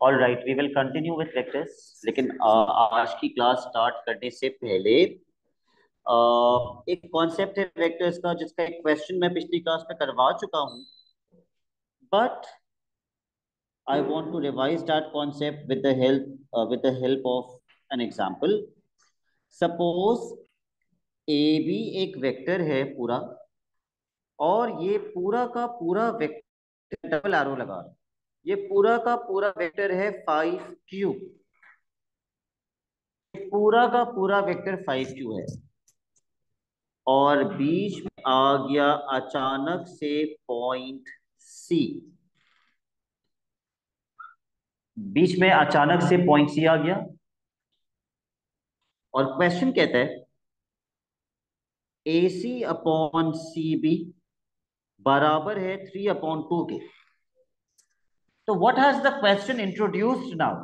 All right, we will continue with vectors. लेकिन आज की क्लास स्टार्ट करने से पहले एक कॉन्सेप्ट है वेक्टर्स का, जिसका एक क्वेश्चन मैं पिछली क्लास में करवा चुका हूं, but I want to revise that concept with the help of an example. Suppose A B एक वेक्टर है पूरा, और ये पूरा का पूरा वेक्टर, डबल एरो लगा रहा हूं, ये पूरा का पूरा वेक्टर है 5 क्यू। पूरा का पूरा वेक्टर 5 क्यू है, और बीच में आ गया अचानक से पॉइंट सी। बीच में अचानक से पॉइंट सी आ गया, और क्वेश्चन कहता है ए सी अपॉन सी बी बराबर है 3/2 के। तो what has the question introduced now?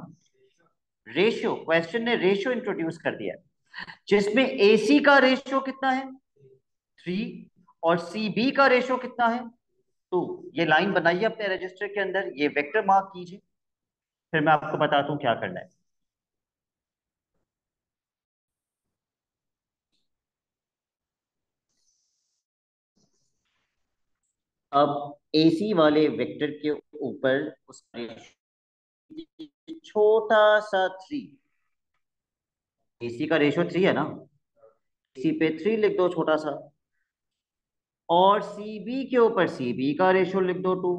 Ratio. Question ने रेशियो इंट्रोड्यूस कर दिया, जिसमें ए सी का रेशियो कितना है? 3। और सी बी का रेशियो कितना है? 2। ये लाइन बनाइए अपने रजिस्टर के अंदर, ये वेक्टर मार्क कीजिए, फिर मैं आपको बताता हूं क्या करना है। अब एसी वाले वेक्टर के ऊपर उसका छोटा सा 3। एसी का रेशियो 3 है ना, एसी पे 3 लिख दो छोटा सा, और सीबी के ऊपर सीबी का रेशियो लिख दो 2।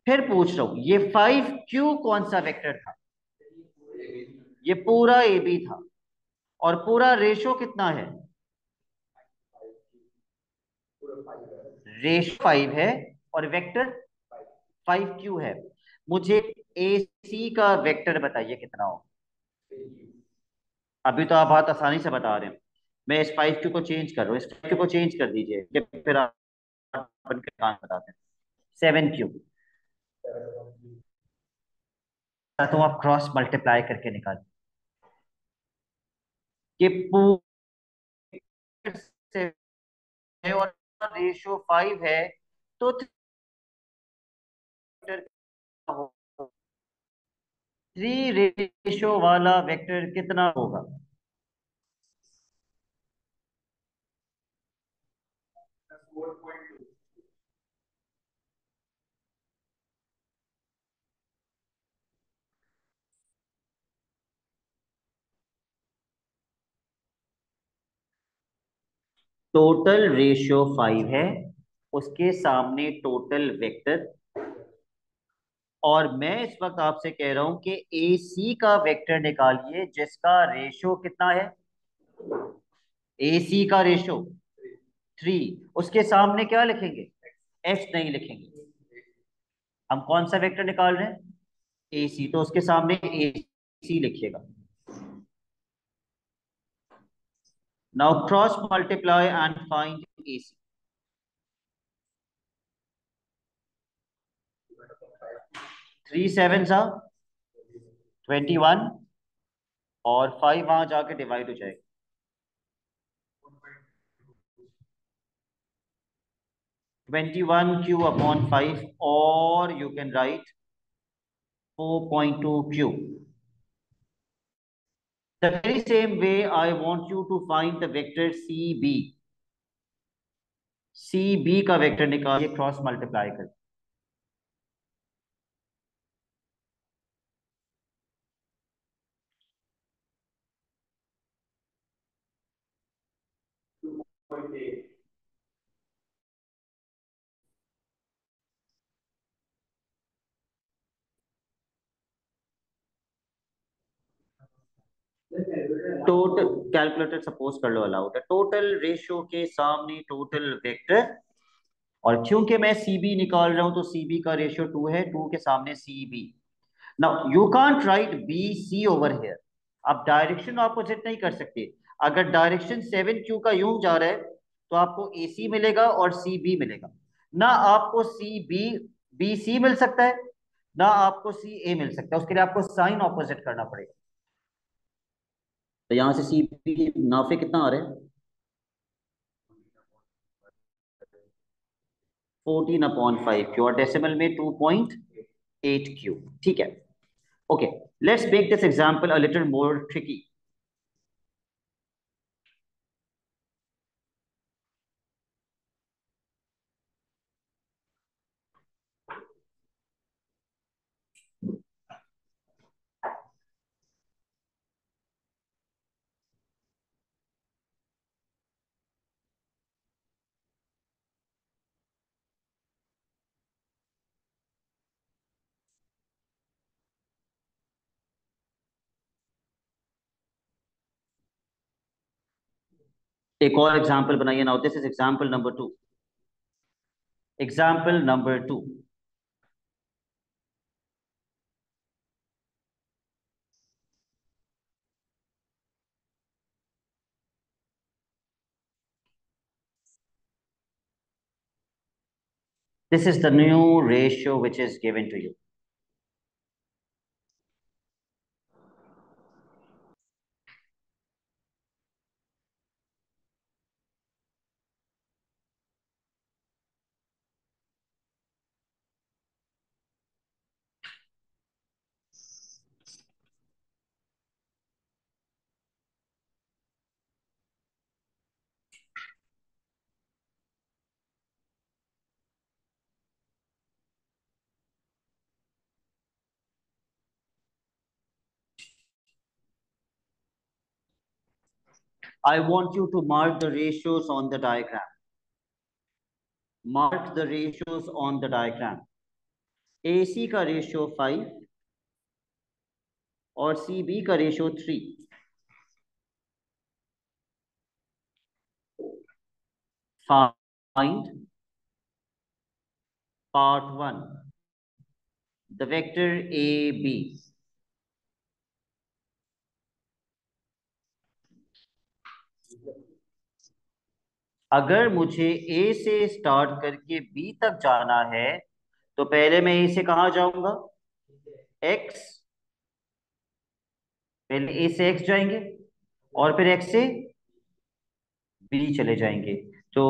फिर पूछ रहा हूं, ये 5 क्यू कौन सा वेक्टर था? ये पूरा ए बी था, और पूरा रेशियो कितना है? रेशियो 5 है, और वेक्टर 5 क्यू है। मुझे ए सी का वेक्टर बताइए कितना हो। अभी तो आप बहुत आसानी से बता रहे हैं। मैं इस 5 क्यू को चेंज कर रहा हूँ, इस 5 क्यू को चेंज कर दीजिए, फिर आप अपन के काम बताते हैं। 7 क्यू। तो आप क्रॉस मल्टीप्लाई करके निकालिए कि पूरे से है और रेशियो 5 है, तो 3 रेशियो वाला वेक्टर कितना होगा? टोटल रेशियो 5 है, उसके सामने टोटल वेक्टर, और मैं इस वक्त आपसे कह रहा हूं कि ए सी का वेक्टर निकालिए, जिसका रेशियो कितना है? ए सी का रेशियो 3। उसके सामने क्या लिखेंगे? एच नहीं लिखेंगे। हम कौन सा वेक्टर निकाल रहे हैं? ए सी, तो उसके सामने ए सी लिखिएगा। Now cross multiply and find A C. 3 7 21, और 5 वहां जाके डिवाइड हो जाएगा। 21 क्यू अपॉन 5, और you can right 4.2 Q. The very same way, I want you to find the vector CB. CB का वेक्टर निकालिए क्रॉस मल्टीप्लाई कर। टोटल कैलकुलेटर सपोज कर लो अलाउड है, टोटल रेशियो के सामने टोटल वेक्टर, और क्योंकि मैं सीबी निकाल रहा हूं तो सीबी का रेशियो 2 है, 2 के सामने CB. Now you can't write B C over here. आप डायरेक्शन ऑपोजिट नहीं कर सकते। अगर डायरेक्शन 7 क्यू का यूं जा रहा है, तो आपको ए सी मिलेगा और सी बी मिलेगा। ना आपको सी बी बी सी मिल सकता है, ना आपको सी ए मिल सकता है। उसके लिए आपको साइन ऑपोजिट करना पड़ेगा। तो यहां से सी बी मुनाफे कितना आ रहा है? 14/5 और डेसिमल में 2.8 क्यू। ठीक है। Okay, let's make this example a little more tricky. एक और एग्जांपल बनाइए। Now this is example number 2। Example number 2। This is the new ratio which is given to you. I want you to mark the ratios on the diagram. Mark the ratios on the diagram. AC का ratio 5 और CB का ratio 3। Find part 1, the vector AB. अगर मुझे A से start करके B तक जाना है तो पहले मैं A से कहाँ जाऊंगा? X। पहले A से X जाएंगे और फिर X से B चले जाएंगे। तो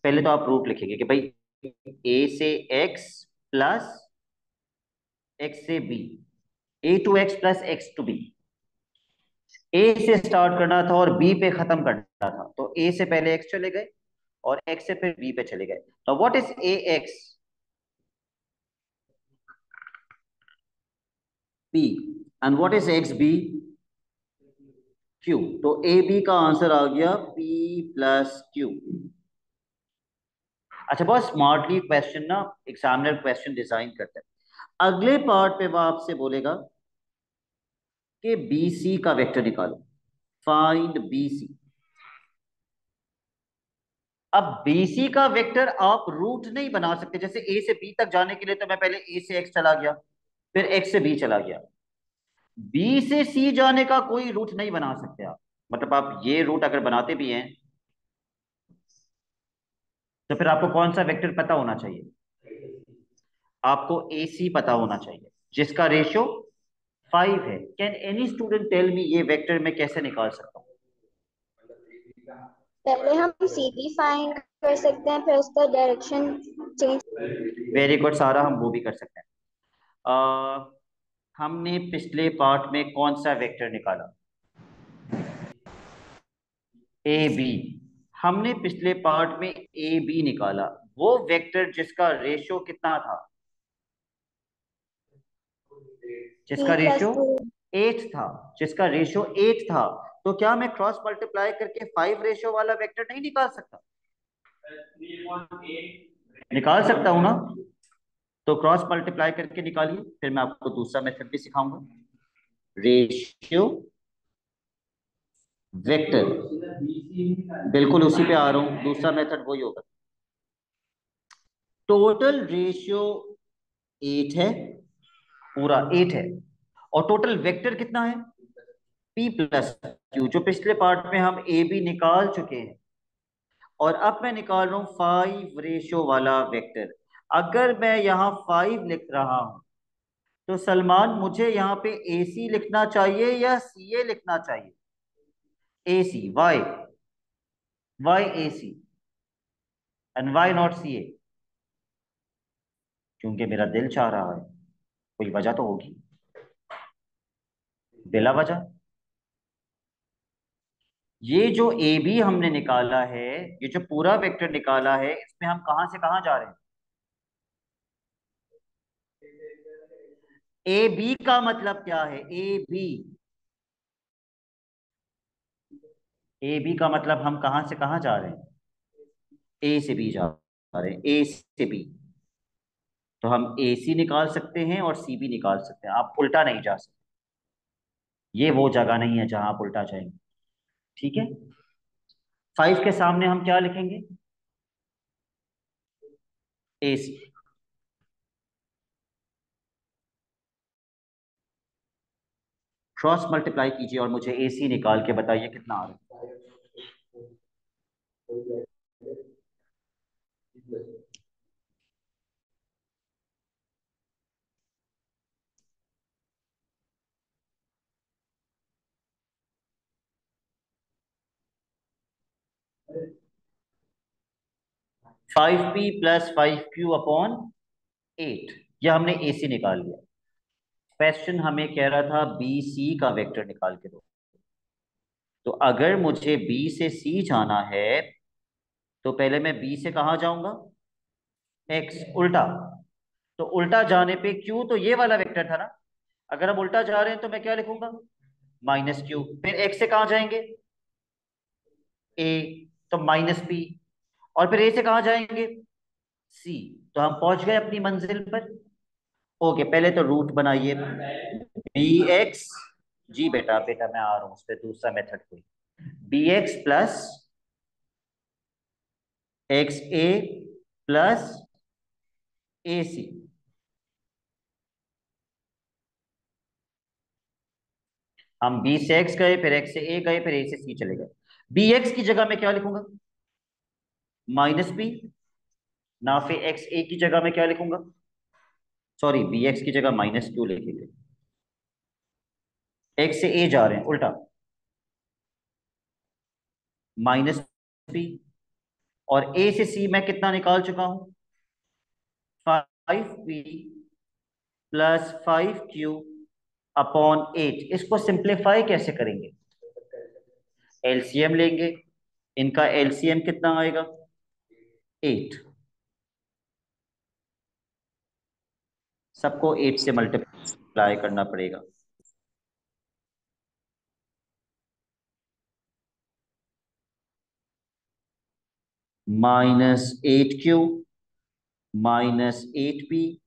पहले तो आप रूट लिखेंगे कि भाई A से X प्लस X से B, A to X plus X to B। A से स्टार्ट करना था और B पे खत्म करना था, तो A से पहले X चले गए और X से फिर B पे चले गए। तो what is AX? P। And what is XB? Q। तो AB का आंसर आ गया P प्लस Q। अच्छा, बहुत स्मार्टली क्वेश्चन ना एग्जामिनर क्वेश्चन डिजाइन करता है। अगले पार्ट पे वो आपसे बोलेगा कि BC का वेक्टर निकालो। Find BC। अब BC का वेक्टर आप रूट नहीं बना सकते। जैसे A से B तक जाने के लिए तो मैं पहले A से X चला गया, फिर X से B चला गया। B से C जाने का कोई रूट नहीं बना सकते आप। मतलब आप ये रूट अगर बनाते भी हैं तो फिर आपको कौन सा वेक्टर पता होना चाहिए? आपको AC पता होना चाहिए जिसका रेशियो 5 है। Can any student tell me ये वेक्टर मैं कैसे निकाल सकता हूँ? पहले हम सीधी फाइंड कर सकते हैं, फिर उसका डायरेक्शन चेंज। वेरी गुड सारा, हम वो भी कर सकते हैं। हमने पिछले पार्ट में कौन सा वेक्टर निकाला? A B. हमने पिछले पार्ट में ए बी निकाला, वो वेक्टर जिसका रेशियो कितना था? पी जिसका प्लस रेशियो टू 8 था। जिसका रेशियो 8 था, तो क्या मैं क्रॉस मल्टीप्लाई करके 5 रेशियो वाला वेक्टर नहीं निकाल सकता? निकाल सकता हूं ना? तो क्रॉस मल्टीप्लाई करके निकालिए, फिर मैं आपको दूसरा मेथड भी सिखाऊंगा। रेशियो वेक्टर, बिल्कुल उसी पे आ रहा हूं। दूसरा मेथड वही होगा। टोटल रेशियो 8 है, पूरा 8 है। और टोटल वेक्टर कितना है? P प्लस क्यू, जो पिछले पार्ट में हम ए बी निकाल चुके हैं। और अब मैं निकाल रहा हूं 5 रेशियो वाला वेक्टर। अगर मैं यहाँ 5 लिख रहा हूं तो सलमान मुझे यहाँ पे AC लिखना चाहिए या CA लिखना चाहिए? A C, why A C and why not C A? क्योंकि मेरा दिल चाह रहा है। कोई वजह तो होगी, बिला वजह। ये जो ए बी हमने निकाला है, ये जो पूरा वेक्टर निकाला है, इसमें हम कहां से कहां जा रहे हैं? ए बी का मतलब क्या है? ए बी, ए बी का मतलब हम कहां से कहां जा रहे हैं? ए से बी जा रहे हैं, ए से बी। तो हम ए सी निकाल सकते हैं और सी बी निकाल सकते हैं, आप उल्टा नहीं जा सकते। ये वो जगह नहीं है जहां आप उल्टा जाएंगे। ठीक है। 5 के सामने हम क्या लिखेंगे? ए सी। क्रॉस मल्टीप्लाई कीजिए और मुझे ए सी निकाल के बताइए कितना आ रहा है। 5p + 5q/8। यह हमने ए सी निकाल लिया। क्वेश्चन हमें कह रहा था बी सी का वेक्टर निकाल के दो। तो अगर मुझे बी से सी जाना है, तो पहले मैं बी से कहां जाऊंगा? एक्स, उल्टा। तो उल्टा जाने पे क्यू तो ये वाला वेक्टर था ना। अगर हम उल्टा जा रहे हैं तो मैं क्या लिखूंगा? -q। फिर एक्स से कहां जाएंगे? ए, तो -p। और फिर ए से कहां जाएंगे? सी। तो हम पहुंच गए अपनी मंजिल पर। ओके, पहले तो रूट बनाइए। बी एक्स, जी बेटा बेटा मैं आ रहा हूं उस पर, दूसरा मेथड कोई। B x plus x A plus A सी। हम बी से एक्स गए, फिर एक्स से ए गए, फिर ए से सी चले गए। बी एक्स की जगह मैं क्या लिखूंगा? -p। ना फिर एक्स ए की जगह मैं क्या लिखूंगा? सॉरी, बी एक्स की जगह -q लिखेंगे। एक्स से ए जा रहे हैं उल्टा, -p। और ए से सी मैं कितना निकाल चुका हूं? 5p + 5q/8। इसको सिंप्लीफाई कैसे करेंगे? एलसीएम लेंगे। इनका एलसीएम कितना आएगा? 8। सबको 8 से मल्टीप्लाई करना पड़ेगा। -8q -8p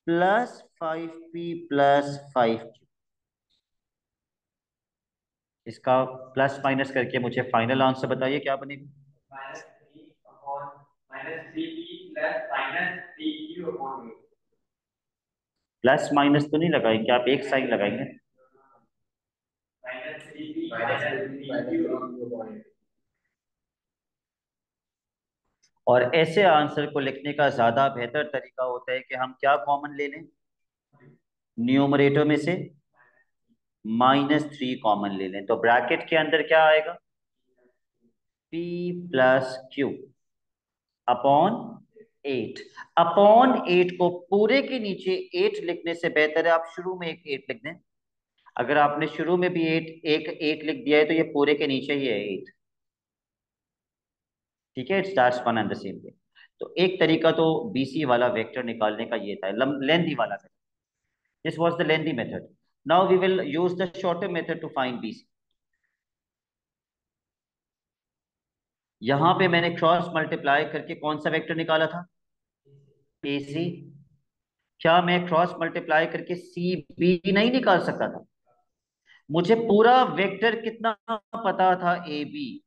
+5p + 5q। इसका प्लस माइनस करके मुझे फाइनल आंसर बताइए क्या बनेगा? प्लस माइनस तो नहीं लगाएंगे आप, एक साइन लगाएंगे। और ऐसे आंसर को लिखने का ज्यादा बेहतर तरीका होता है कि हम क्या कॉमन ले लें? न्यूमरेटर में से -3 कॉमन ले लें, तो ब्रैकेट के अंदर क्या आएगा? p + q/8। अपॉन 8 को पूरे के नीचे 8 लिखने से बेहतर है आप शुरू में एक 8 लिख दें। अगर आपने शुरू में भी 8 लिख दिया है तो ये पूरे के नीचे ही है 8। ठीक है, it starts one and the same way. तो एक तरीका तो बीसी वाला वेक्टर निकालने का ये था, लेंथी वाला। This was the lengthy method. Now we will use the shorter method to find BC. यहां पे मैंने क्रॉस मल्टीप्लाई करके कौन सा वेक्टर निकाला था? ए सी। क्या मैं क्रॉस मल्टीप्लाई करके सी बी नहीं निकाल सकता था? मुझे पूरा वेक्टर कितना पता था? A B,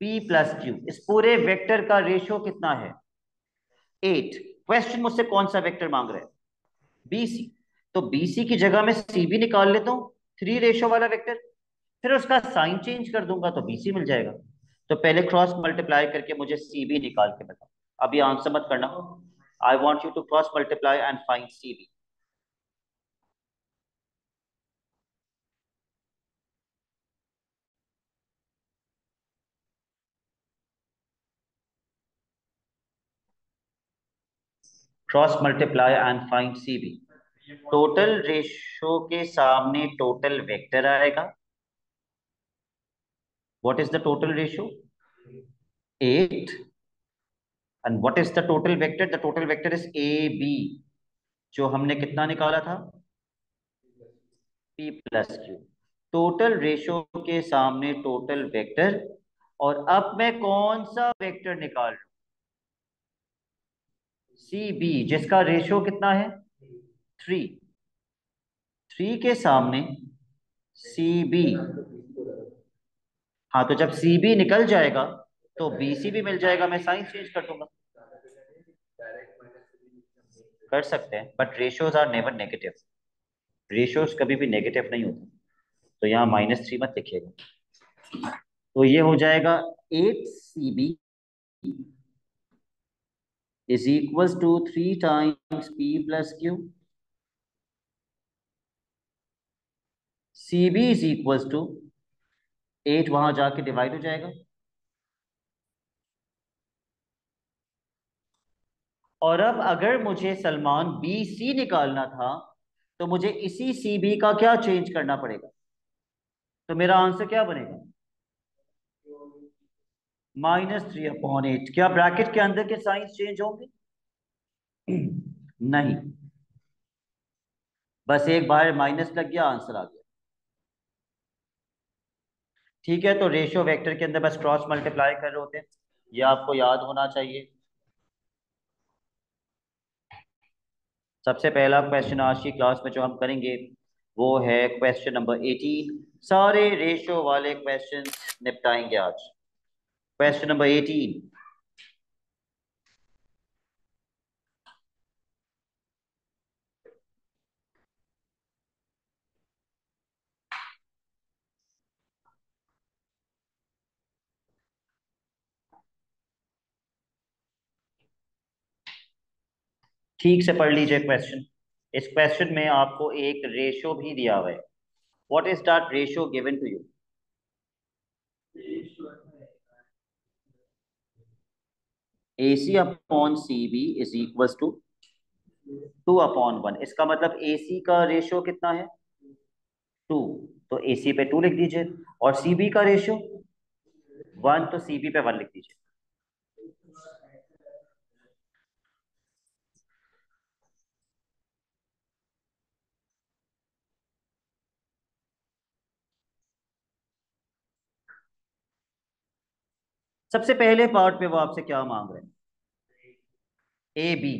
p + q। इस पूरे वेक्टर का रेशियो कितना है? 8। क्वेश्चन मुझसे कौन सा वेक्टर मांग रहा है? बीसी। तो बीसी की जगह मैं सी बी निकाल लेता हूं, 3 रेशियो वाला वेक्टर। फिर उसका साइन चेंज कर दूंगा तो बीसी मिल जाएगा। तो पहले क्रॉस मल्टीप्लाई करके मुझे सी बी निकाल के बताओ। अभी आंसर मत करना। I want you to cross multiply and find C B. Cross multiply and find C B. Total ratio के सामने टोटल वेक्टर आएगा। What is the total ratio? 8। And what is the total vector? The total vector is A B, जो हमने कितना निकाला था? P plus Q. Total ratio के सामने टोटल वेक्टर। और अब मैं कौन सा वेक्टर निकाल रहा हूं? सी बी, जिसका रेशियो कितना है? 3। 3 के सामने सी बी। हाँ, तो जब सी बी निकल जाएगा तो बी सी भी मिल जाएगा। मैं साइन चेंज कर दूंगा। कर सकते हैं, but ratios are never negative. Ratios कभी भी नेगेटिव नहीं होते। तो यहाँ -3 मत लिखिएगा। तो ये हो जाएगा 8 CB is equal to 3 times P plus Q. CB is equal to 8, वहां जाके डिवाइड हो जाएगा। और अब अगर मुझे सलमान BC निकालना था तो मुझे इसी CB का क्या चेंज करना पड़ेगा? तो मेरा आंसर क्या बनेगा? -3/8। क्या ब्रैकेट के अंदर के साइंस चेंज होंगे? नहीं, बस एक बार माइनस लग गया, आंसर आ गया। ठीक है, तो रेशियो वेक्टर के अंदर बस क्रॉस मल्टीप्लाई कर रहे होते हैं, ये आपको याद होना चाहिए। सबसे पहला क्वेश्चन आज की क्लास में जो हम करेंगे वो है क्वेश्चन नंबर 18। सारे रेशियो वाले क्वेश्चन निपटाएंगे आज। Question number 18। ठीक से पढ़ लीजिए क्वेश्चन। इस क्वेश्चन में आपको एक रेशियो भी दिया हुआ है। What is that ratio given to you? AC upon CB is equal to 2/1। इसका मतलब AC का रेशियो कितना है? 2। तो AC पे 2 लिख दीजिए। और CB का रेशियो 1, तो CB पे 1 लिख दीजिए। सबसे पहले पार्ट में वो आपसे क्या मांग रहे हैं? AB।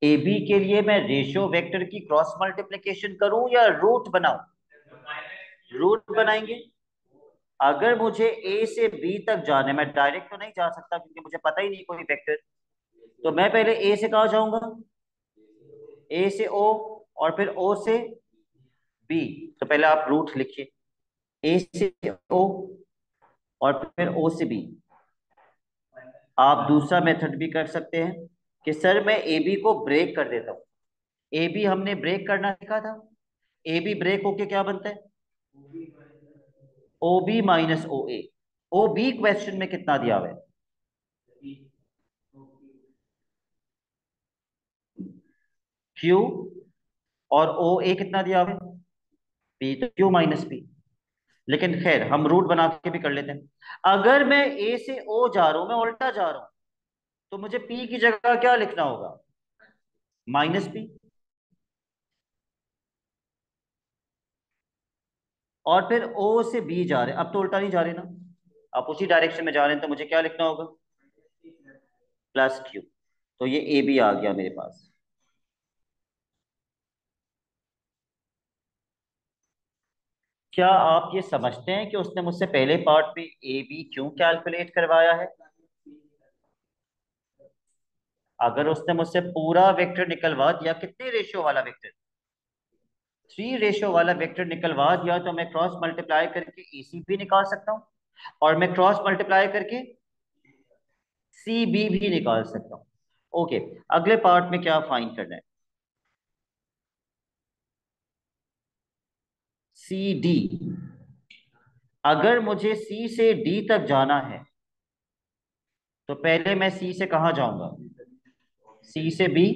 AB के लिए मैं रेशियो वेक्टर की क्रॉस मल्टीप्लिकेशन करूं या रूट बनाऊं? रूट बनाएंगे। अगर मुझे A से B तक जाना है, मैं डायरेक्ट तो नहीं जा सकता क्योंकि मुझे पता ही नहीं कोई वेक्टर। तो मैं पहले A से कहा जाऊंगा? A से O, और फिर O से B। तो पहले आप रूट लिखिए। A से O और फिर O से B। आप दूसरा मेथड भी कर सकते हैं कि सर मैं AB को ब्रेक कर देता हूं। AB हमने ब्रेक करना सीखा था। AB ब्रेक होके क्या बनता है? OB minus OA। OB question में कितना दिया हुआ है? Q। और OA कितना दिया हुआ है? P। तो Q माइनस P। लेकिन खैर हम रूट बना के भी कर लेते हैं। अगर मैं A से O जा रहा हूं, मैं उल्टा जा रहा हूं, तो मुझे P की जगह क्या लिखना होगा? -P। और फिर O से B जा रहे हैं, अब तो उल्टा नहीं जा रहे ना, आप उसी डायरेक्शन में जा रहे हैं, तो मुझे क्या लिखना होगा? +Q। तो ये AB आ गया मेरे पास। क्या आप ये समझते हैं कि उसने मुझसे पहले पार्ट में AB क्यों कैलकुलेट करवाया है? अगर उसने मुझसे पूरा वेक्टर निकलवा दिया, कितने रेशियो वाला वेक्टर? 3 रेशियो वाला वेक्टर निकलवा दिया, तो मैं क्रॉस मल्टीप्लाई करके AC भी निकाल सकता हूँ, और मैं क्रॉस मल्टीप्लाई करके CB भी निकाल सकता हूँ। ओके, अगले पार्ट में क्या फाइंड करना है? CD। अगर मुझे सी से डी तक जाना है तो पहले मैं सी से कहाँ जाऊंगा? सी से बी,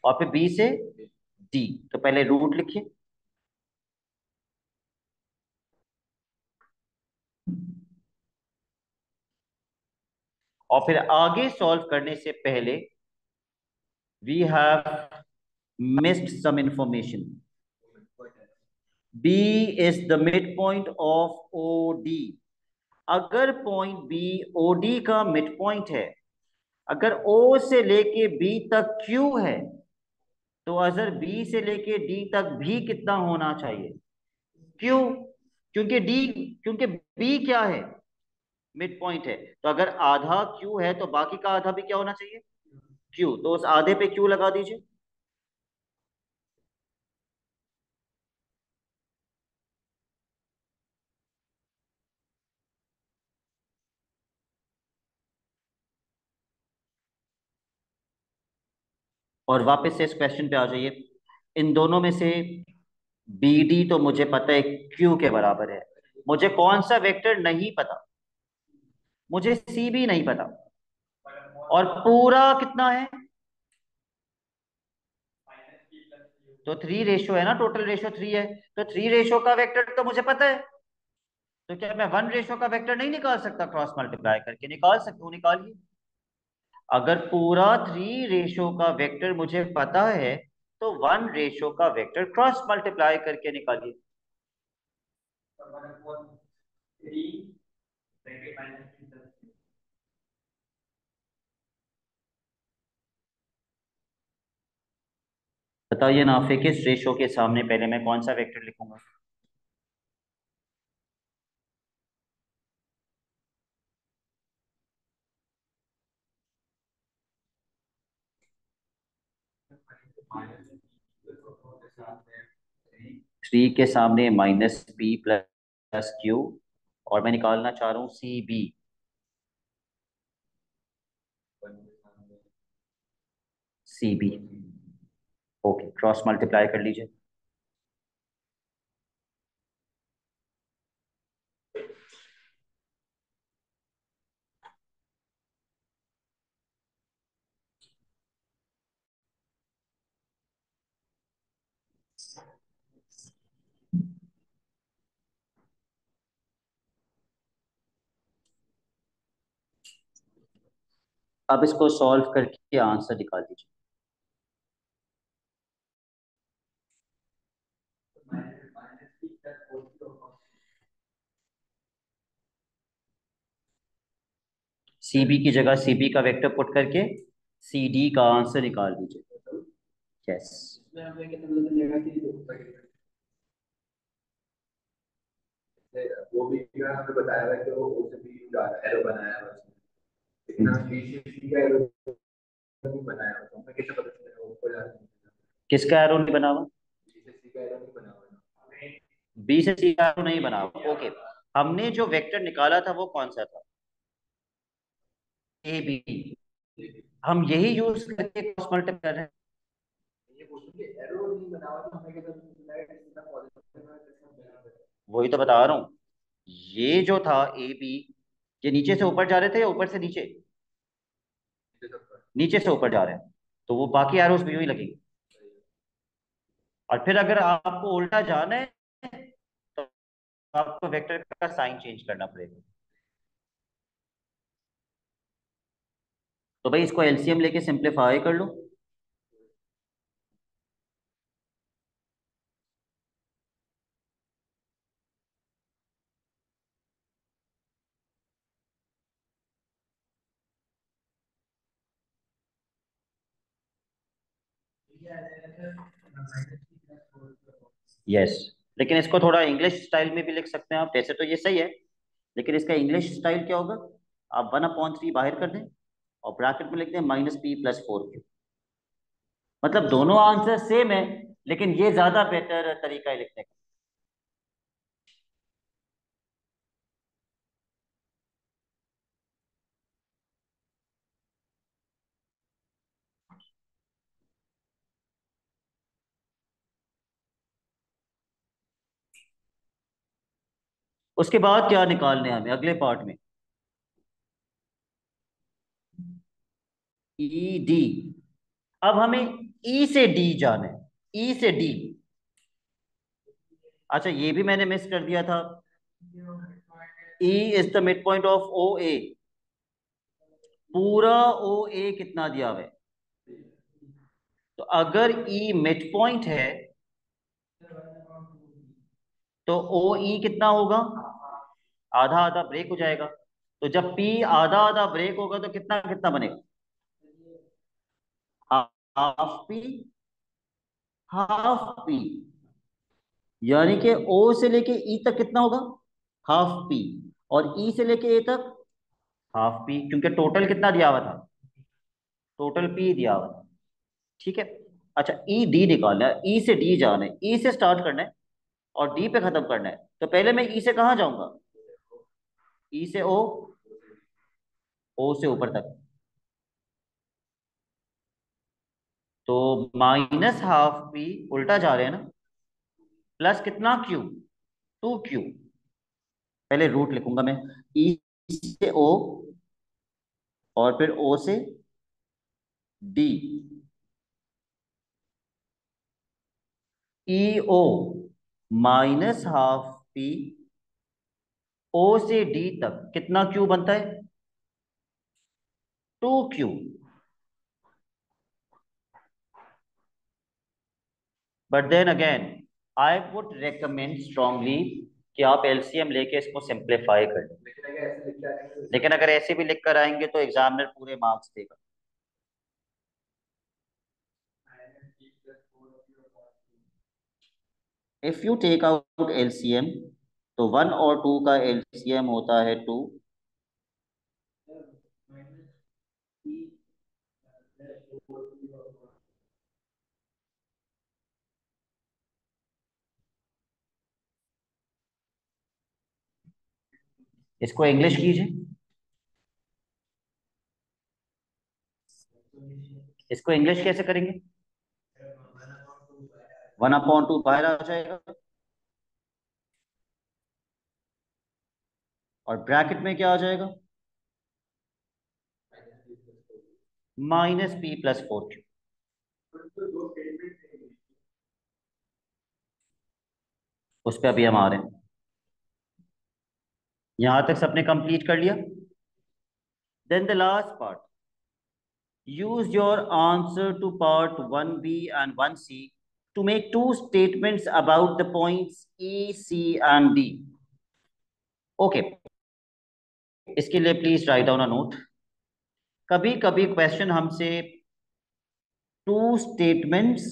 और फिर बी से डी। तो पहले रूट लिखिए। और फिर आगे सॉल्व करने से पहले we have missed some information. B is the mid point of O D. अगर पॉइंट बी ओ डी का मिड पॉइंट है, अगर ओ से लेके बी तक क्यू है, तो अगर बी से लेके डी तक भी कितना होना चाहिए? क्यू। क्योंकि डी, क्योंकि बी क्या है? मिड पॉइंट है। तो अगर आधा क्यू है तो बाकी का आधा भी क्या होना चाहिए? क्यू। तो उस आधे पे क्यू लगा दीजिए। और वापस से इस क्वेश्चन पे आ जाइए। इन दोनों में से बी डी तो मुझे पता है क्यू के बराबर है। मुझे कौन सा वेक्टर नहीं पता? मुझे सी भी नहीं पता। और पूरा कितना है? तो 3 रेशो है ना, टोटल रेशो 3 है। तो 3 रेशो का वेक्टर तो मुझे पता है। तो क्या मैं 1 रेशो का वेक्टर नहीं निकाल सकता? क्रॉस मल्टीप्लाई करके निकाल सकता हूँ, निकालिए। अगर पूरा 3 रेशो का वेक्टर मुझे पता है तो 1 रेशो का वेक्टर क्रॉस मल्टीप्लाई करके निकालिए। बताइए ना, फिर किस रेशो के सामने पहले मैं कौन सा वेक्टर लिखूंगा? थ्री के सामने माइनस बी प्लस क्यू, और मैं निकालना चाह रहा हूँ C B. C B. Okay, cross multiply कर लीजिए। अब इसको सॉल्व करके आंसर निकाल दीजिए। सी बी की जगह सी बी का वेक्टर पुट करके सी डी का आंसर निकाल दीजिए। यस। वो भी हमें बताया हुआ है कि वो ओसीपी एरो बनाया हुआ है उसने। लेकिन हम बीसीसी का एरो नहीं बनाया हुआ, तो हमें कैसे पता चलेगा वो ऊपर जाने? किसका एरो नहीं बना हुआ? बीसीसी का एरो नहीं बना हुआ है। बी से सी का एरो नहीं बना हुआ, ओके। हमने जो वेक्टर निकाला था वो कौन सा था? A B. हम यही यूज करके क्रॉस मल्टीप्लाई कर रहे हैं। ये क्वेश्चन के एरो नहीं बना हुआ तो हमें कैसे पता चलेगा कि इसका पॉजिटिव है किसका नेगेटिव है? वही तो बता रहा हूँ। ये जो था ए बी, ये नीचे से ऊपर जा रहे थे या ऊपर से नीचे? ये सब पर नीचे से ऊपर जा रहे हैं, तो वो बाकी एरोस भी यूं ही लगेंगे। और फिर अगर आपको उल्टा जाना है तो आपको वेक्टर का साइन चेंज करना पड़ेगा। तो भाई इसको एलसीएम लेके सिंप्लीफाई कर लो। यस। लेकिन इसको थोड़ा इंग्लिश स्टाइल में भी लिख सकते हैं आप। वैसे तो ये सही है, लेकिन इसका इंग्लिश स्टाइल क्या होगा? आप 1/3 बाहर कर दें और ब्रैकेट में लिख दें -p+4q। मतलब दोनों आंसर सेम है, लेकिन ये ज्यादा बेटर तरीका है लिखने का। उसके बाद क्या निकालने हैं हमें अगले पार्ट में? E D. अब हमें ई से डी जाना है, ई से डी। अच्छा ये भी मैंने मिस कर दिया था। E is the mid point of O A. पूरा ओ ए कितना दिया हुआ है? तो अगर ई मिड पॉइंट है तो ओ ई कितना होगा? आधा आधा ब्रेक हो जाएगा। तो जब पी आधा आधा ब्रेक होगा तो कितना कितना बनेगा? Half P, half P. यानी कि ओ से लेके ई तक कितना होगा? Half P. और ई से लेके ए तक हाफ पी, क्योंकि टोटल कितना दिया हुआ था? टोटल पी दिया हुआ था। ठीक है। अच्छा ई डी निकालना है, ई से डी जाना है, ई से स्टार्ट करना है और डी पे खत्म करना है। तो पहले मैं ई से कहाँ जाऊंगा? ई से ओ, ओ से ऊपर तक। तो माइनस हाफ पी, उल्टा जा रहे हैं ना, प्लस कितना क्यू? Two Q. पहले रूट लिखूंगा मैं। ई से ओ और फिर ओ से D. E O minus half P, O से डी तक कितना क्यू बनता है? Two Q. But then again I would recommend strongly कि आप एलसीएम लेके इसको सिंप्लीफाई कर लें। लेकिन अगर ऐसे भी लिख कर आएंगे तो एग्जामिनर पूरे मार्क्स देगा। If you take out LCM तो वन और टू का एलसीएम होता है टू। इसको इंग्लिश कीजिए। इसको इंग्लिश कैसे करेंगे? वन अपॉन टू बाहर आ जाएगा और ब्रैकेट में क्या आ जाएगा? Minus P plus four Q. उस पर अभी हम आ रहे हैं। यहां तक सबने कंप्लीट कर लिया। Then the last part, use your answer to part 1b and 1c to make two statements about the points E, C and D. Okay, इसके लिए please write down a note. कभी कभी क्वेश्चन हमसे two statements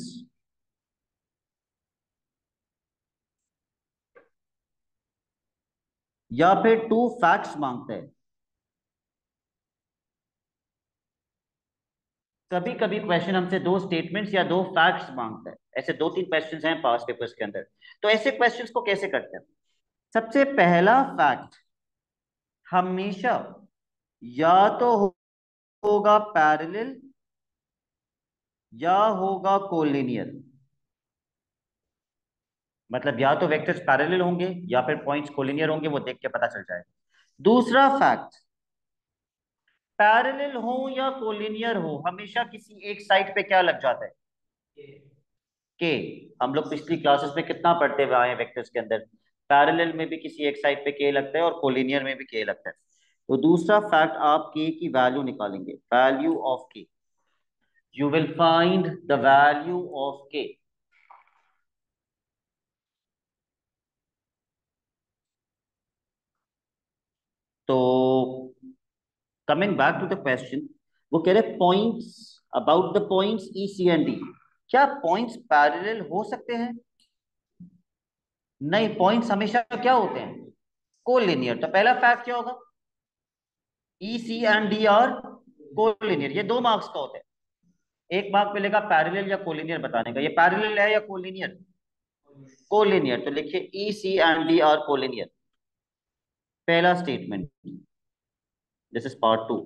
या फिर to facts मांगता है। कभी कभी क्वेश्चन हमसे दो स्टेटमेंट्स या दो फैक्ट्स मांगता है। ऐसे दो तीन क्वेश्चंस हैं पास पेपर्स के अंदर। तो ऐसे क्वेश्चंस को कैसे करते हैं? सबसे पहला फैक्ट हमेशा या तो होगा पैरेलल या होगा कोलिनियर। मतलब या तो वेक्टर्स पैरेलल होंगे या फिर पॉइंट्स कोलिनियर होंगे, वो देख के पता चल जाएगा। दूसरा फैक्ट, पैरेलल हो या कोलिनियर हो, हमेशा किसी एक साइड पे क्या लग जाता है? के। हम लोग पिछली क्लासेस में कितना पढ़ते हुए आए हैं वेक्टर्स के अंदर, पैरेलल में भी किसी एक साइड पे के लगता है और कोलिनियर में भी के लगता है। तो दूसरा फैक्ट, आप के की वैल्यू निकालेंगे, value of K. You will find the value of K. तो coming back to the question, वो कह रहे points, about the points E C and D. क्या पॉइंट्स पैरेलल हो सकते हैं? नहीं, पॉइंट्स हमेशा क्या होते हैं? कोलिनियर। तो पहला फैक्ट क्या होगा? ई C and D are collinear. ये 2 मार्क्स का होता है। 1 मार्क मिलेगा पैरेलल या कोलिनियर बताने का। ये पैरेलल है या कोलिनियर? कोलिनियर। तो लिखिए E C and D are collinear. पहला statement. This is part 2।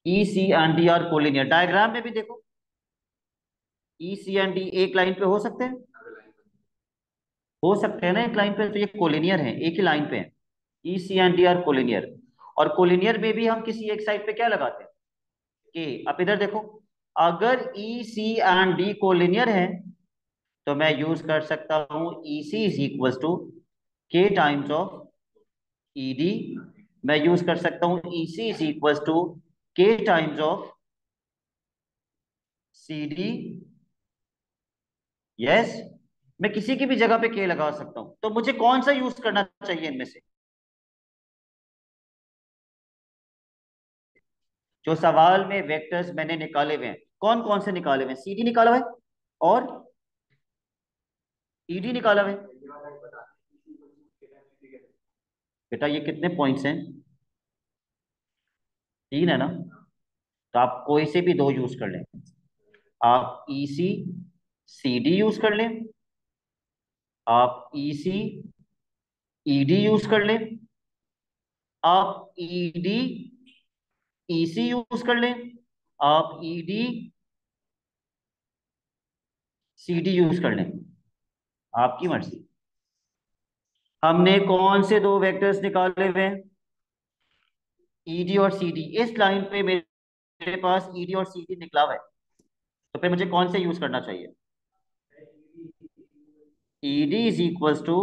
E C and D are collinear. Diagram में भी देखो, ई सी एंड डी एक लाइन पे हो सकते हैं, हो सकते हैं ना एक लाइन पे, तो ये कोलिनियर है, एक ही लाइन पे है। ई C and D are collinear. और कोलिनियर में भी हम किसी एक साइड पे क्या लगाते हैं, के। अब इधर देखो, अगर E C and D collinear है तो मैं यूज कर सकता हूं E C is equal to K times of E D. मैं यूज कर सकता हूं E C is equal to K times of C D. Yes, मैं किसी की भी जगह पे के लगा सकता हूं। तो मुझे कौन सा यूज करना चाहिए इनमें से? जो सवाल में वेक्टर्स मैंने निकाले हुए हैं, कौन कौन से निकाले हुए हैं? सी डी निकाला हुआ है और ई डी निकाला हुआ है। बेटा ये कितने पॉइंट्स हैं? 3 है ना? तो आप कोई से भी 2 यूज कर लें। आप ई सी सी डी यूज कर लें, आप ई सी ई डी यूज कर लें, आप ई डी ई सी यूज कर लें, आप E D C D use कर लें, आपकी मर्जी। हमने कौन से 2 वेक्टर्स निकाले हुए हैं? ई डी और सी डी। इस लाइन पे मेरे पास ई डी और सी डी निकला हुआ है, तो फिर मुझे कौन से यूज करना चाहिए? E D is equal to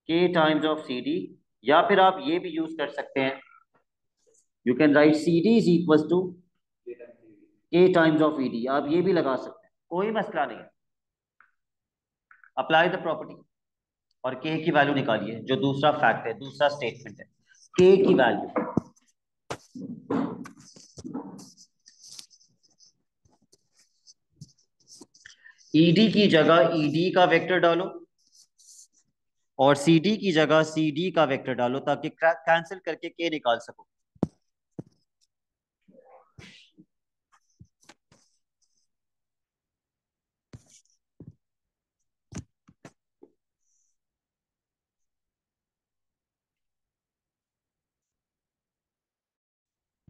K times of C D. या फिर आप ये भी यूज कर सकते हैं, you can write C D is equal to K times of E D. आप ये भी लगा सकते हैं, कोई मसला नहीं है। अप्लाई द प्रॉपर्टी और के की वैल्यू निकालिए, जो दूसरा फैक्ट है, दूसरा स्टेटमेंट है, के की वैल्यू। ईडी की जगह ईडी का वेक्टर डालो और सीडी की जगह सीडी का वेक्टर डालो, ताकि कैंसिल करके के निकाल सको।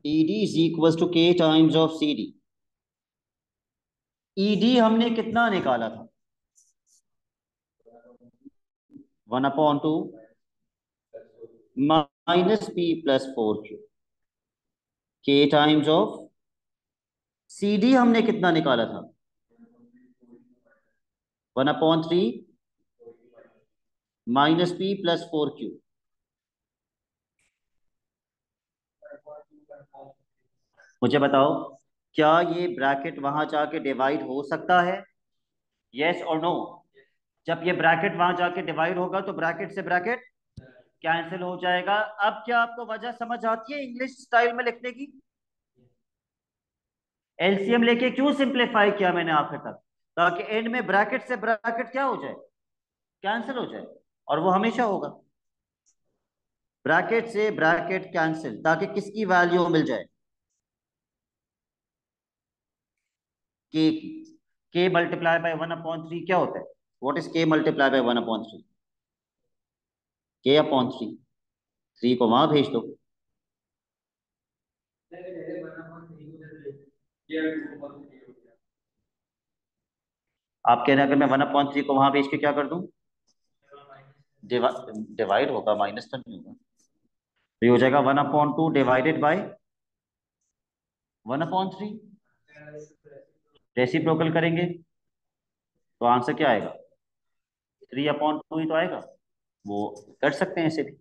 ED is equal to K times of CD. ED हमने कितना निकाला था? 1/2 माइनस पी प्लस 4 क्यू। के टाइम्स ऑफ सीडी हमने कितना निकाला था? 1/3 माइनस पी प्लस 4 क्यू। मुझे बताओ, क्या ये ब्रैकेट वहां जाके डिवाइड हो सकता है? यस और नो? जब ये ब्रैकेट वहां जाके डिवाइड होगा तो ब्रैकेट से ब्रैकेट कैंसिल हो जाएगा। अब क्या आपको वजह समझ आती है इंग्लिश स्टाइल में लिखने की? एलसीएम लेके क्यों सिंप्लीफाई किया मैंने आखिर तक? ताकि एंड में ब्रैकेट से ब्रैकेट क्या हो जाए, कैंसिल हो जाए। और वो हमेशा होगा, ब्रैकेट से ब्रैकेट कैंसिल, ताकि किसकी वैल्यू मिल जाए? के की। के मल्टीप्लाई बाय 1/3 क्या होता है? व्हाट इज के मल्टीप्लाई बाय 1/3? k/3। 3 को वहां भेज दो। आप कह रहे हैं अगर मैं 1/3 को वहां भेज के क्या कर दूं? डिवाइड होगा, माइनस तो नहीं होगा। तो ये हो जाएगा 1/2 डिवाइडेड बाय 1/3। रेसिप्रोकल करेंगे तो आंसर क्या आएगा? 3/2 ही तो आएगा। वो कर सकते हैं इसे भी।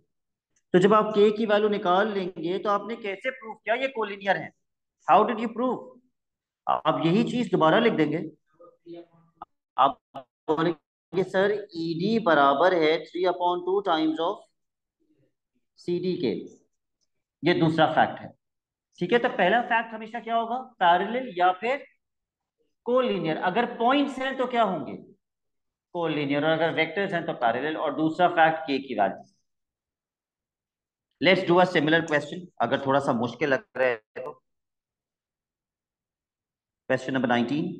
तो जब आप के की वैल्यू निकाल लेंगे तो आपने कैसे प्रूव किया ये कोलिनियर है? How did you prove? आप यही चीज दोबारा लिख देंगे। आप बोलेंगे सर ईडी बराबर है 3/2 टाइम्स ऑफ सी डी के। ये दूसरा फैक्ट है। ठीक है, तो पहला फैक्ट हमेशा क्या होगा? पैरेलल या फिर कोलिनियर। अगर पॉइंट्स हैं तो क्या होंगे? कोलिनियर। और अगर वेक्टर्स हैं तो पैरेलल। और दूसरा फैक्ट के की value. Let's do a similar question, अगर थोड़ा सा मुश्किल लग रहा है तो। Question number 19।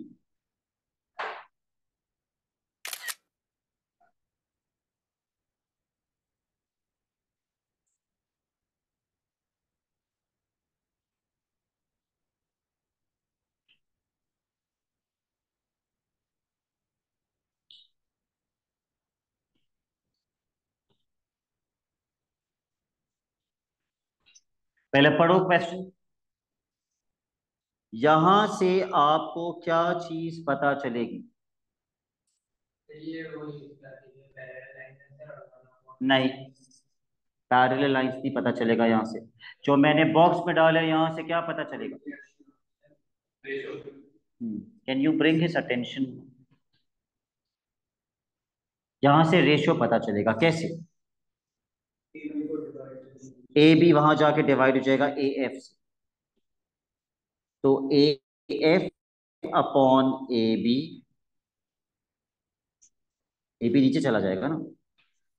पहले पढ़ो क्वेश्चन। यहां से आपको क्या चीज पता चलेगी? नहीं, पैरेलल लाइंस नहीं पता चलेगा यहां से। जो मैंने बॉक्स में डाला है यहां से क्या पता चलेगा? Can you bring his attention? यहां से रेशियो पता चलेगा कैसे? ए बी वहां जाके डिवाइड हो जाएगा ए एफ से। तो A F upon A B नीचे चला जाएगा ना,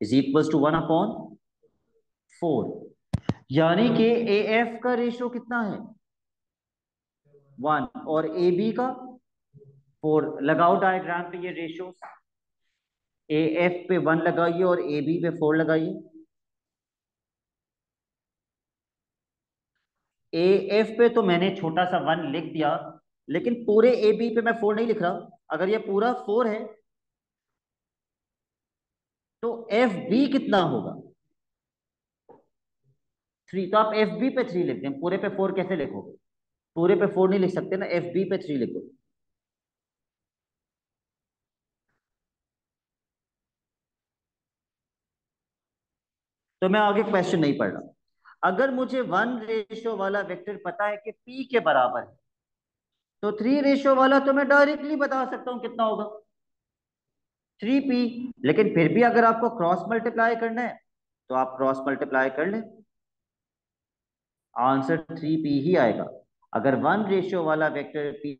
इज इक्वल्स टू 1/4। यानी कि ए एफ का रेशियो कितना है? 1, और ए बी का 4। लगाओ डायग्राम पे ये रेशियो। ए एफ पे 1 लगाइए और ए बी पे 4 लगाइए। ए एफ पे तो मैंने छोटा सा 1 लिख दिया, लेकिन पूरे ए बी पे मैं 4 नहीं लिख रहा। अगर ये पूरा 4 है तो एफ बी कितना होगा? 3। तो आप एफ बी पे 3 लिख दें, पूरे पे 4 कैसे लिखोगे? पूरे पे 4 नहीं लिख सकते ना, एफ बी पे 3 लिखो। तो मैं आगे क्वेश्चन नहीं पढ़ रहा। अगर मुझे 1 रेशियो वाला वेक्टर पता है कि पी के बराबर है, तो 3 रेशियो वाला तो मैं डायरेक्टली बता सकता हूं कितना होगा, 3p। लेकिन फिर भी अगर आपको क्रॉस मल्टीप्लाई करना है तो आप क्रॉस मल्टीप्लाई कर लें, आंसर 3p ही आएगा। अगर 1 रेशियो वाला वेक्टर p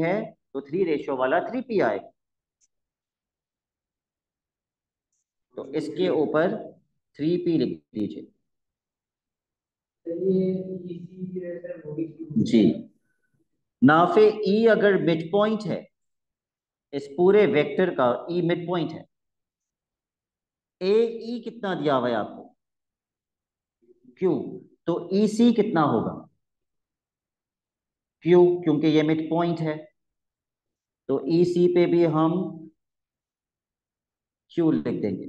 है तो 3 रेशियो वाला 3p आएगा। तो इसके ऊपर 3p लिख दीजिए जी। नाफे ई अगर मिड पॉइंट है, इस पूरे वेक्टर का ई मिड पॉइंट है, ए ई कितना दिया हुआ है आपको? क्यू। तो ई सी कितना होगा? क्यू, क्योंकि ये मिड पॉइंट है। तो ई सी पे भी हम क्यू लिख देंगे।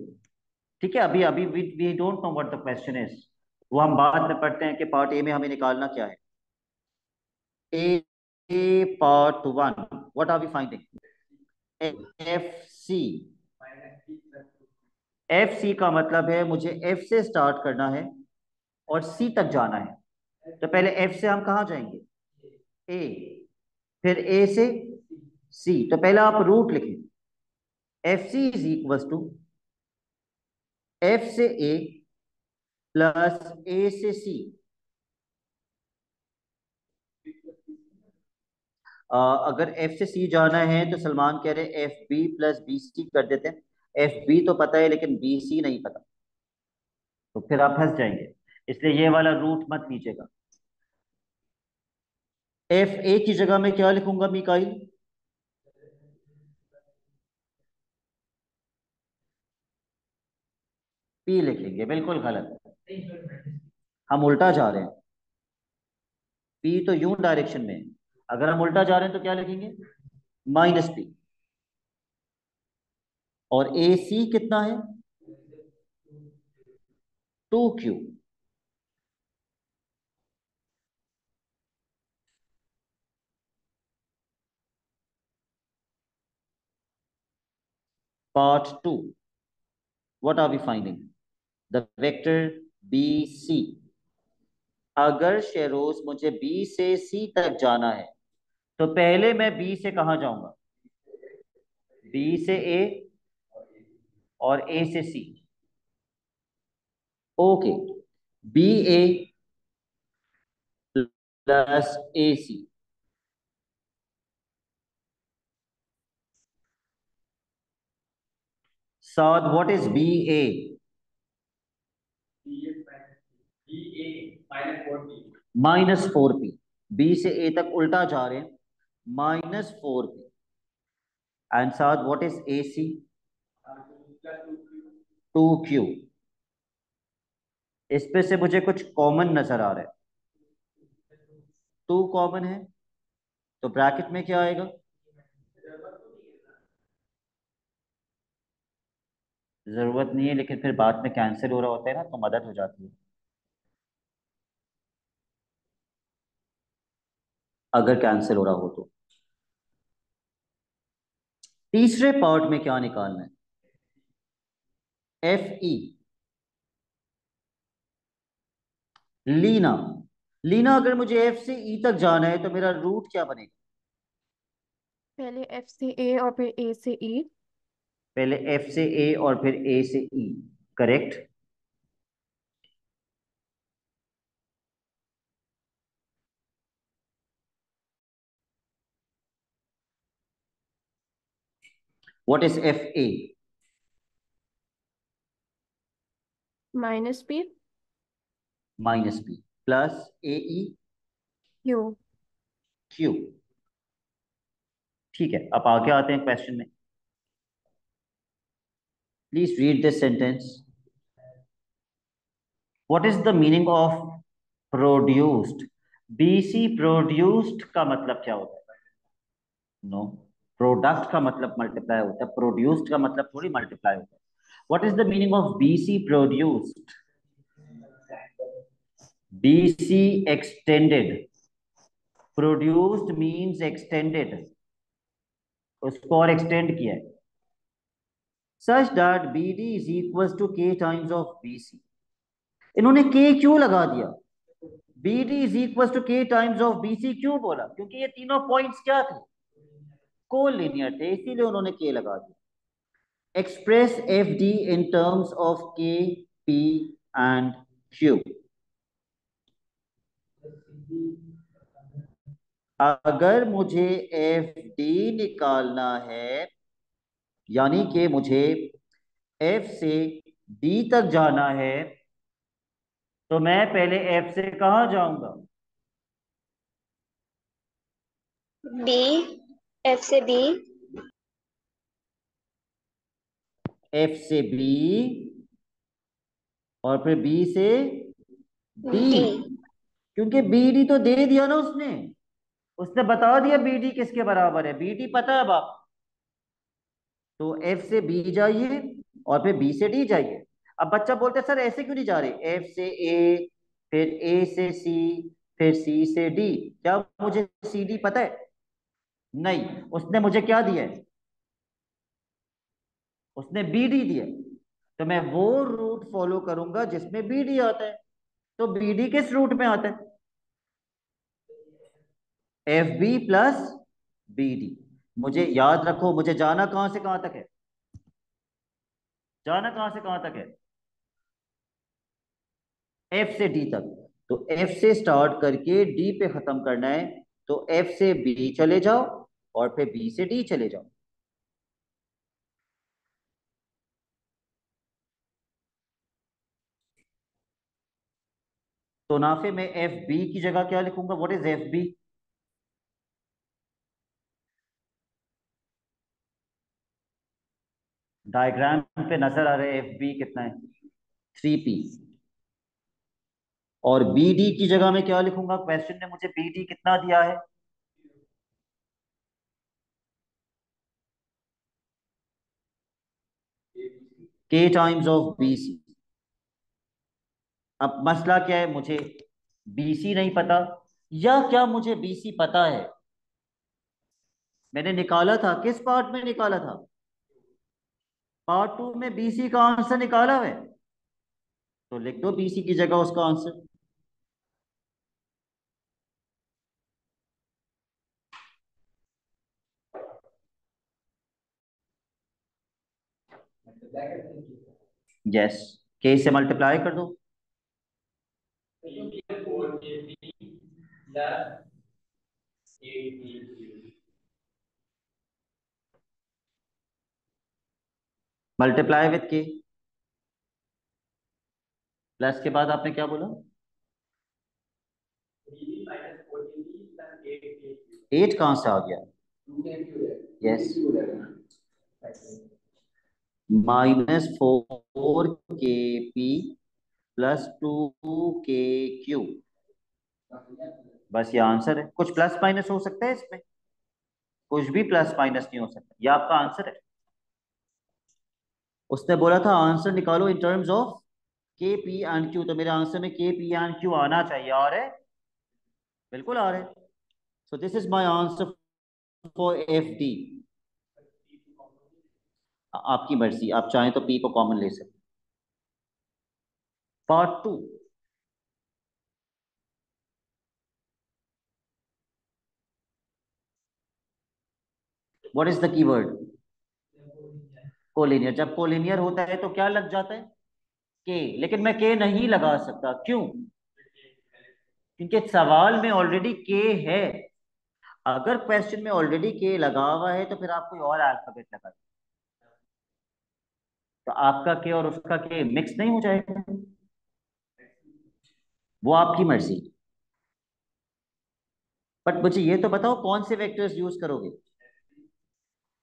ठीक है, अभी अभी we don't know what the question is, वो हम बाद में पढ़ते हैं कि पार्ट ए में हमें निकालना क्या है। A part 1, what are we finding? F C. F C का मतलब है मुझे एफ से स्टार्ट करना है और सी तक जाना है। तो पहले एफ से हम कहाँ जाएंगे? ए। फिर ए से सी। तो पहले आप रूट लिखें, F C is equal to F से ए प्लस ए से सी। अगर एफ से सी जाना है तो सलमान कह रहे हैं F B plus B C कर देते हैं। एफ बी तो पता है लेकिन बी सी नहीं पता, तो फिर आप फंस जाएंगे। इसलिए ये वाला रूट मत लीजिएगा। एफ ए की जगह में क्या लिखूंगा मिकाइल? पी लिखेंगे, बिल्कुल गलत। हम उल्टा जा रहे हैं, पी तो यूं डायरेक्शन में है। अगर हम उल्टा जा रहे हैं तो क्या लिखेंगे? Minus P. और ए सी कितना है? 2q। Part 2, what are we finding? The vector B C. अगर शेरोज मुझे बी से सी तक जाना है तो पहले मैं बी से कहां जाऊंगा? बी से ए और ए से C. Okay, B A plus A C. साथ what is B A? -4p। B से ए तक उल्टा जा रहे हैं, -4p। एंड साथ what is a C? 2q। इस पे से मुझे कुछ कॉमन नजर आ रहा है, 2 कॉमन है, तो ब्रैकेट में क्या आएगा? जरूरत नहीं है, लेकिन फिर बाद में कैंसिल हो रहा होता है ना, तो मदद हो जाती है। अगर कैंसिल हो रहा हो तो। तीसरे पार्ट में क्या निकालना है? एफ ई। लीना, लीना अगर मुझे एफ से ई तक जाना है तो मेरा रूट क्या बनेगा? पहले एफ से ए और फिर ए से ई। पहले एफ से ए और फिर ए से E. Correct. What is F A? Minus P minus B plus A E Q. Q. ठीक है, अब आगे आते हैं क्वेश्चन में। Please read this sentence. What is the meaning of produced? BC produced का मतलब क्या होता है? नो, प्रोडक्ट का मतलब मल्टीप्लाई होता है, प्रोड्यूस्ड का मतलब थोड़ी मल्टीप्लाई होता है। What is the meaning of BC produced? BC extended. Produced means extended, उसको और एक्सटेंड किया है। Such that B D is equal to K times of B C. इन्होंने के क्यों लगा दिया? B D is equal to K times of B C क्यों बोला? क्योंकि ये तीनों पॉइंट्स क्या थे? कोलिनियर थे, इसीलिए उन्होंने के लगा दिया। Express F D in terms of के पी एंड क्यू। अगर मुझे एफ डी निकालना है, यानी कि मुझे एफ से डी तक जाना है, तो मैं पहले एफ से कहां जाऊंगा? बी, एफ से बी, एफ से बी और फिर बी से डी। डी। क्योंकि बी डी तो दे दिया ना उसने, उसने बता दिया बी डी किसके बराबर है, बी डी पता है अब आप। तो एफ से बी जाइए और फिर बी से डी जाइए। अब बच्चा बोलते सर ऐसे क्यों नहीं जा रहे? एफ से ए, फिर ए से सी, फिर सी से डी। क्या मुझे सी डी पता है? नहीं, उसने मुझे क्या दिया है? उसने बी डी दिया है। तो मैं वो रूट फॉलो करूंगा जिसमें बी डी आता है। तो बी डी किस रूट में आता है? F B plus B D. मुझे याद रखो, मुझे जाना कहां से कहां तक है? जाना कहां से कहां तक है? एफ से डी तक। तो एफ से स्टार्ट करके डी पे खत्म करना है। तो एफ से बी चले जाओ और फिर बी से डी चले जाओ। तो नाफे में एफ बी की जगह क्या लिखूंगा? What is F B? Diagram पे नजर आ रहा है एफ बी कितना है? 3p। और बी डी की जगह में क्या लिखूंगा? क्वेश्चन ने मुझे बी डी कितना दिया है? के टाइम्स ऑफ बी सी। अब मसला क्या है? मुझे बी सी नहीं पता, या क्या मुझे बी सी पता है? मैंने निकाला था, किस पार्ट में निकाला था? पार्ट टू में बी सी का आंसर निकाला है। तो लिख दो बी सी की जगह उसका आंसर। यस, के से मल्टीप्लाई कर दो। मल्टीप्लाई विथ के। प्लस के बाद आपने क्या बोला? 8 कहां से आ गया? यस, -4 के पी प्लस 2 के क्यू। बस ये आंसर है। कुछ प्लस माइनस हो सकता है इसमें? कुछ भी प्लस माइनस नहीं हो सकता, ये आपका आंसर है। उसने बोला था आंसर निकालो इन टर्म्स ऑफ के पी एंड क्यू, तो मेरे आंसर में के पी एंड क्यू आना चाहिए। और है, बिल्कुल आ रहे हैं। So this is my answer for FD. आपकी मर्जी, आप चाहें तो P को कॉमन ले सकते। Part 2, what is the keyword? Collinear. जब कोलिनियर होता है तो क्या लग जाता है? के। लेकिन मैं के नहीं लगा सकता, क्यों? क्योंकि सवाल में ऑलरेडी के है। अगर क्वेश्चन में ऑलरेडी के लगा हुआ है तो फिर आप कोई और अल्फाबेट लगा, तो आपका के और उसका के मिक्स नहीं हो जाएगा? वो आपकी मर्जी। बट मुझे ये तो बताओ कौन से वेक्टर्स यूज करोगे?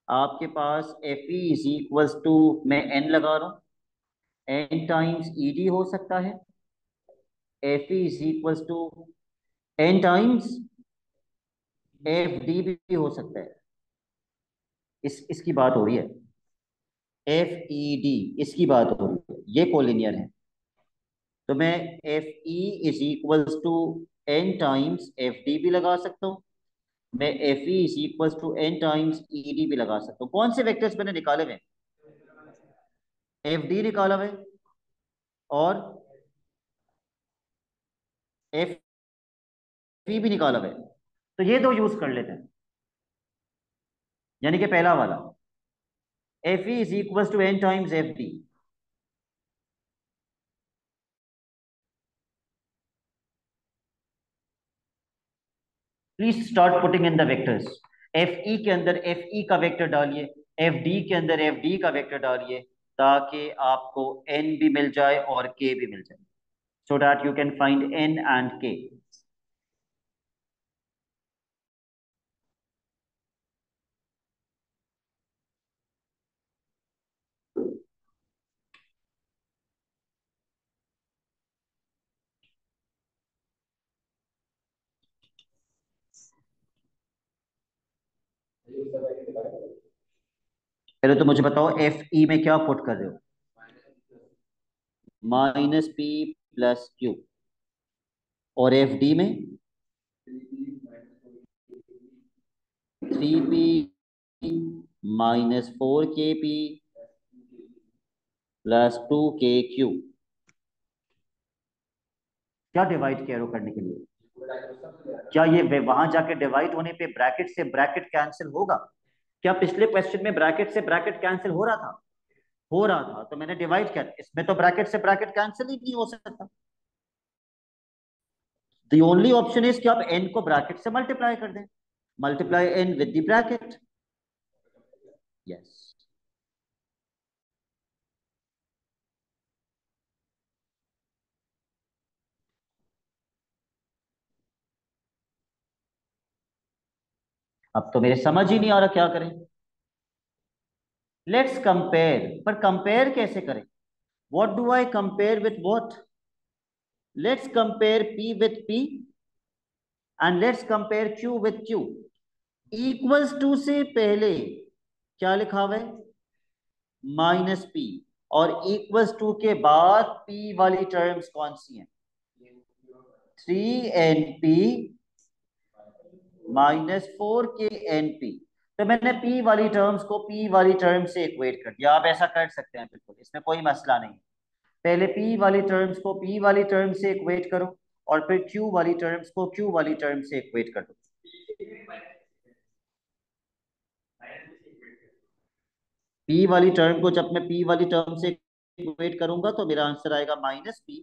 आपके पास F E is equals to, मैं एन लगा रहा हूं, एन टाइम्स ई डी हो सकता है। F E is equals to N times F D भी हो सकता है। इसकी बात हो रही है, एफ ई डी, इसकी बात हो रही है, ये कोलिनियर है। तो मैं F E is equals to N times F D भी लगा सकता हूँ, मैं F E is equals to N times E D भी लगा सकता हूँ। कौन से वेक्टर्स मैंने निकाले हुए? एफ डी निकाला हुआ है और एफ ई भी निकाला हुआ है, तो ये दो यूज कर लेते हैं। यानी कि पहला वाला F E is equals to N times F D. Please start putting in the vectors. F E के अंदर एफ ई का वेक्टर डालिए, एफ डी के अंदर एफ डी का वेक्टर डालिए, ताकि आपको एन भी मिल जाए और के भी मिल जाए, so that you can find n and k. पहले तो मुझे बताओ एफ ई में क्या पुट कर रहे हो? Minus P plus Q. और एफ डी में 3p minus 4kp plus 2kq। क्या डिवाइड करो करने के लिए? क्या ये वहां जाके डिवाइड होने पे ब्रैकेट से ब्रैकेट कैंसिल होगा? क्या पिछले क्वेश्चन में ब्रैकेट से ब्रैकेट कैंसिल हो रहा था? हो रहा था, तो मैंने डिवाइड किया। इसमें तो ब्रैकेट से ब्रैकेट कैंसिल ही नहीं हो सकता। द ओनली ऑप्शन इज कि आप n को ब्रैकेट से मल्टीप्लाई कर दें, multiply n with the bracket. Yes. अब तो मेरे समझ ही नहीं आ रहा क्या करें। लेट्स कंपेयर, पर कंपेयर कैसे करें? What do I compare with what? Let's compare p with p and let's compare q with q। Equals to से पहले क्या लिखा हुआ है? Minus p। और इक्वल्स टू के बाद p वाली टर्म्स कौन सी हैं? 3np minus 4knp। तो मैंने p वाली टर्म्स को p वाली टर्म से इक्वेट कर दिया। आप ऐसा कर सकते हैं बिल्कुल, इसमें कोई मसला नहीं। पहले p वाली टर्म्स को p वाली टर्म से इक्वेट करो और फिर q वाली टर्म्स को q वाली टर्म से इक्वेट कर दो। p वाली टर्म को जब मैं p वाली टर्म से इक्वेट करूंगा तो मेरा आंसर आएगा minus p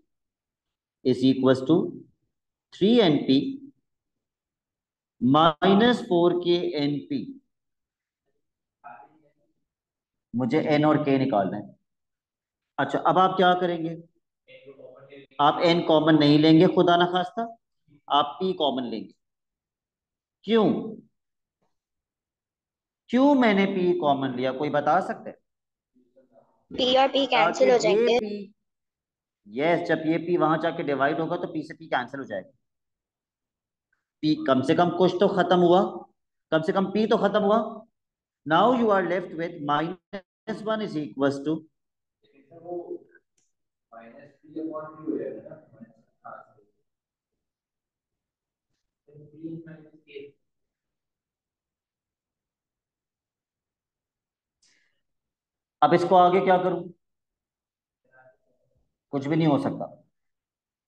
is equal to 3np minus 4knp। मुझे n और k निकालना है। अच्छा, अब आप क्या करेंगे? आप n कॉमन नहीं लेंगे, खुदा ना खास्ता, आप p कॉमन लेंगे। क्यों? क्यों मैंने p कॉमन लिया, कोई बता सकते हैं? P और P ताकि कैंसिल हो ये जाएंगे। p, यस, जब ये p वहां जाके डिवाइड होगा तो p से p कैंसिल हो जाएगा। p कम से कम कुछ तो खत्म हुआ, कम से कम p तो खत्म हुआ। Now you are left with minus 1 is equal to, minus P upon Q हो जाएगा ना। हाँ, 3 माइनस के अब इसको आगे क्या करूं? कुछ भी नहीं हो सकता,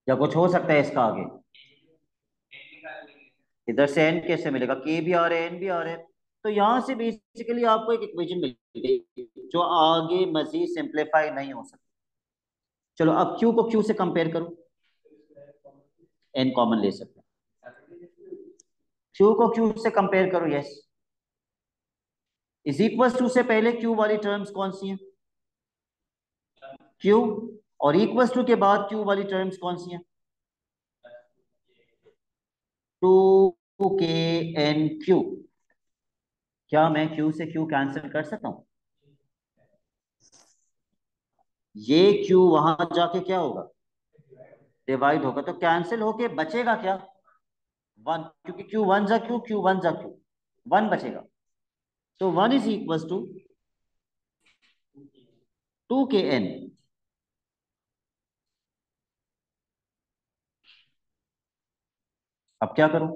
या कुछ हो सकता है इसका आगे? इधर से एन कैसे मिलेगा? के भी आ रहे हैं, एन भी आ रहे हैं। तो यहां से बेसिकली आपको एक इक्वेशन मिल गई जो आगे मजीद सिंप्लीफाई नहीं हो सकती। चलो अब क्यू को क्यू से कंपेयर करो, एन कॉमन ले सकते हैं। क्यू को क्यू से कंपेयर करो, यस। इज इक्वल टू से पहले क्यू वाली टर्म्स कौन सी हैं? क्यू। और इक्वल टू के बाद क्यू वाली टर्म्स कौन सी हैं? To K N Q. क्या मैं क्यू से क्यू कैंसिल कर सकता हूं? ये क्यू वहां जाके क्या होगा? डिवाइड होगा। तो कैंसिल होके बचेगा क्या? वन, क्योंकि क्यू वन जा क्यू, क्यू वन जा क्यू, वन बचेगा। तो one is equal to two K N. अब क्या करूं?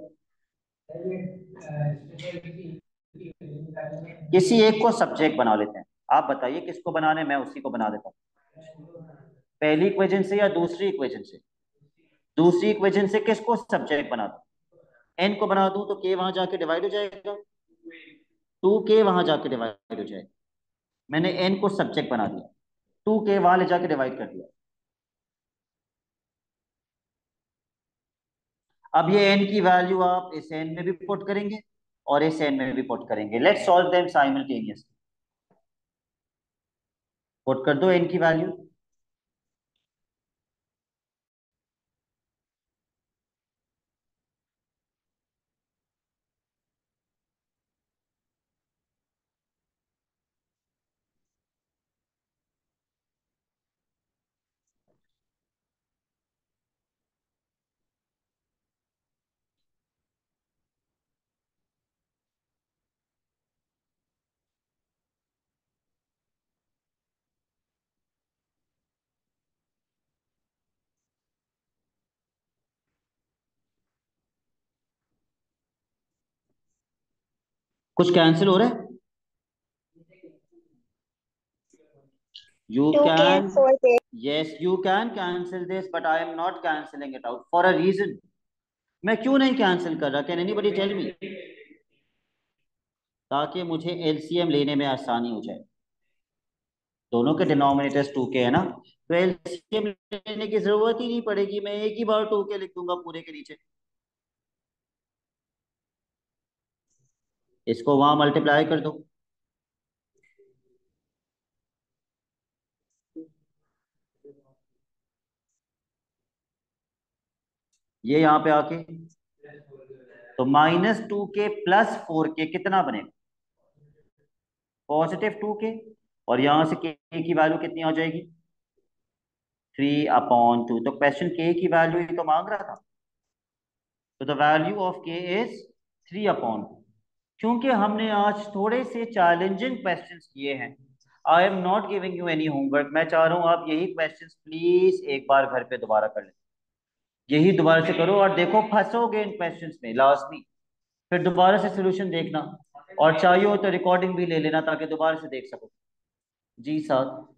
किसी एक को सब्जेक्ट बना लेते हैं। आप बताइए किसको बनाने, मैं उसी को बना देता हूं। पहली इक्वेशन से या दूसरी इक्वेशन से? दूसरी इक्वेशन से किसको सब्जेक्ट बना दूं? एन को बना दूं तो के वहां जाके डिवाइड हो जाएगा, टू के वहां जाके डिवाइड हो जाएगा। मैंने एन को सब्जेक्ट बना दिया, टू के वहां ले जाके डिवाइड कर दिया। अब ये एन की वैल्यू आप इस एन में भी पुट करेंगे और इस एन में भी पुट करेंगे। Let's solve them simultaneously. Put कर दो एन की वैल्यू। कुछ कैंसिल हो रहा है? You टू के can, फोर के। yes, you can cancel this, but I am not canceling it out for a reason. मैं क्यों नहीं कैंसिल कर रहा? Can anybody tell me? ताकि मुझे एलसीएम लेने में आसानी हो जाए। दोनों के डिनोमिनेटर्स टू के है ना, तो एलसीएम लेने की जरूरत ही नहीं पड़ेगी। मैं एक ही बार टू के लिख दूंगा पूरे के नीचे, इसको वहां मल्टीप्लाई कर दो। ये यहाँ पे आके तो माइनस टू के प्लस फोर के कितना बनेगा? पॉजिटिव टू के। और यहां से के की वैल्यू कितनी आ जाएगी? 3/2। तो क्वेश्चन के की वैल्यू ही तो मांग रहा था। तो द वैल्यू ऑफ के इज 3/2। क्योंकि हमने आज थोड़े से चैलेंजिंग क्वेश्चंस किए हैं, I am not giving you any homework. मैं चाह रहा हूँ आप यही क्वेश्चंस प्लीज एक बार घर पे दोबारा कर लें। यही दोबारा से करो और देखो, फंसोगे इन क्वेश्चंस में लाजमी, फिर दोबारा से सोल्यूशन देखना। और चाहिए हो तो रिकॉर्डिंग भी ले लेना ताकि दोबारा से देख सको। जी साहब,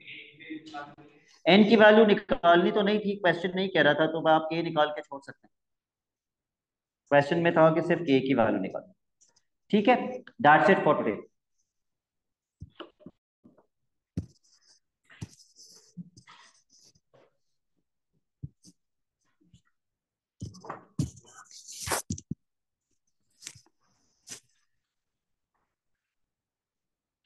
एन की वैल्यू निकालनी तो नहीं थी, क्वेश्चन नहीं कह रहा था, तो आप के निकाल के छोड़ सकते हैं। क्वेश्चन में था कि सिर्फ के की वैल्यू निकालनी। ठीक है, दैट्स इट फॉर टुडे।